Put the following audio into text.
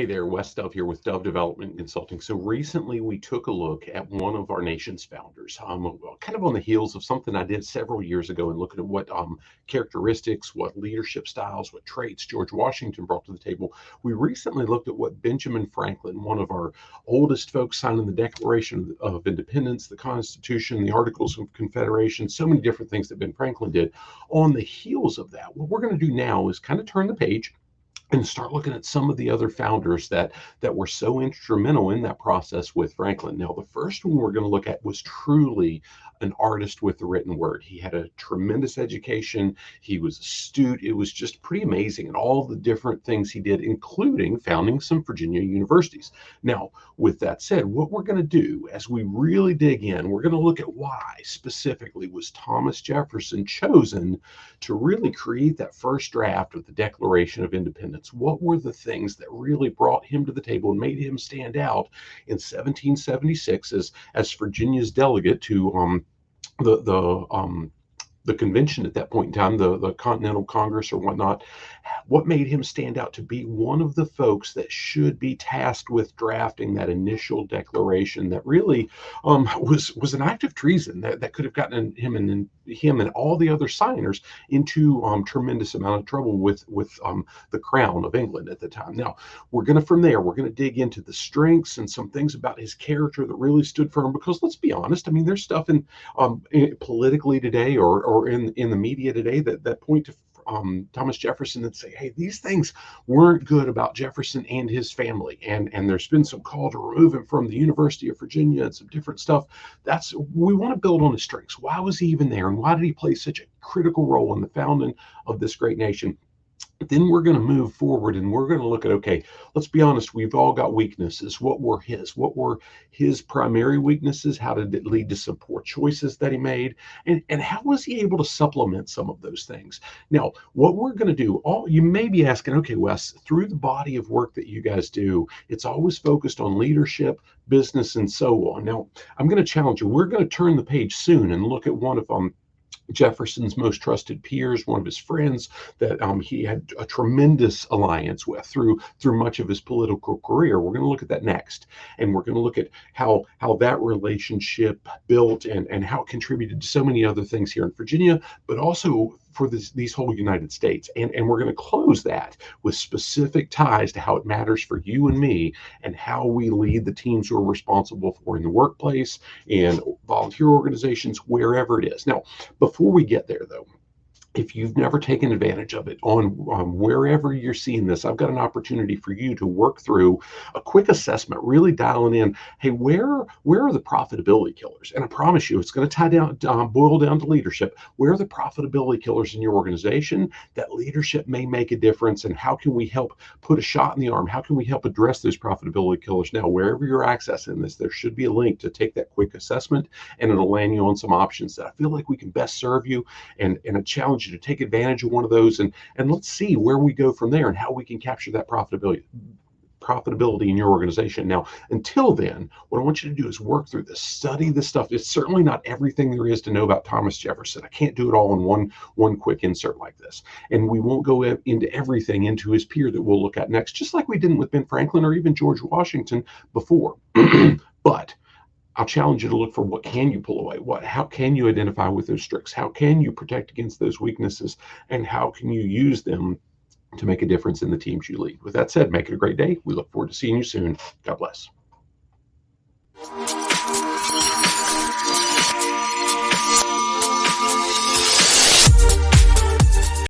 Hey there, Wes Dove here with Dove Development Consulting. So recently we took a look at one of our nation's founders, kind of on the heels of something I did several years ago and looking at what characteristics, what leadership styles, what traits George Washington brought to the table. We recently looked at what Benjamin Franklin, one of our oldest folks signing the Declaration of Independence, the Constitution, the Articles of Confederation, so many different things that Ben Franklin did. On the heels of that, what we're going to do now is kind of turn the page and start looking at some of the other founders that were so instrumental in that process with Franklin. Now, the first one we're going to look at was truly an artist with the written word. He had a tremendous education. He was astute. It was just pretty amazing, and all the different things he did, including founding some Virginia universities. Now, with that said, what we're going to do as we really dig in, we're going to look at why specifically was Thomas Jefferson chosen to really create that first draft of the Declaration of Independence. What were the things that really brought him to the table and made him stand out in 1776 as Virginia's delegate to the convention at that point in time, the Continental Congress or whatnot? What made him stand out to be one of the folks that should be tasked with drafting that initial declaration that really was an act of treason that could have gotten him and all the other signers into tremendous amount of trouble with the crown of England at the time. Now, we're going to dig into the strengths and some things about his character that really stood firm, because let's be honest, I mean, there's stuff in politically today or in the media today that point to Thomas Jefferson and say, hey, these things weren't good about Jefferson and his family. And there's been some call to remove him from the University of Virginia and some different stuff. We want to build on his strengths. Why was he even there? And why did he play such a critical role in the founding of this great nation? Then we're going to move forward and we're going to look at, okay, let's be honest, we've all got weaknesses. What were his primary weaknesses? How did it lead to some poor choices that he made? And how was he able to supplement some of those things? Now, what we're going to do, you may be asking, okay, Wes, through the body of work that you guys do, it's always focused on leadership, business, and so on. Now, I'm going to challenge you. We're going to turn the page soon and look at one of Jefferson's most trusted peers, one of his friends that he had a tremendous alliance with through much of his political career. We're going to look at that next, and we're going to look at how that relationship built and how it contributed to so many other things here in Virginia, but also for these whole United States. And we're going to close that with specific ties to how it matters for you and me and how we lead the teams we're responsible for in the workplace and volunteer organizations, wherever it is. Now, before we get there, though, if you've never taken advantage of it on wherever you're seeing this, I've got an opportunity for you to work through a quick assessment, really dialing in, hey, where are the profitability killers? And I promise you, it's going to boil down to leadership. Where are the profitability killers in your organization that leadership may make a difference? And how can we help put a shot in the arm? How can we help address those profitability killers? Now, wherever you're accessing this, there should be a link to take that quick assessment, and it'll land you on some options that I feel like we can best serve you, and a challenge you to take advantage of one of those, and let's see where we go from there and how we can capture that profitability in your organization. Now, until then, what I want you to do is work through this, study this stuff. It's certainly not everything there is to know about Thomas Jefferson. I can't do it all in one quick insert like this. And we won't go into everything into his peer that we'll look at next, just like we didn't with Ben Franklin or even George Washington before. But I'll challenge you to look for what can you pull away? How can you identify with those strengths? How can you protect against those weaknesses? And how can you use them to make a difference in the teams you lead? With that said, make it a great day. We look forward to seeing you soon. God bless.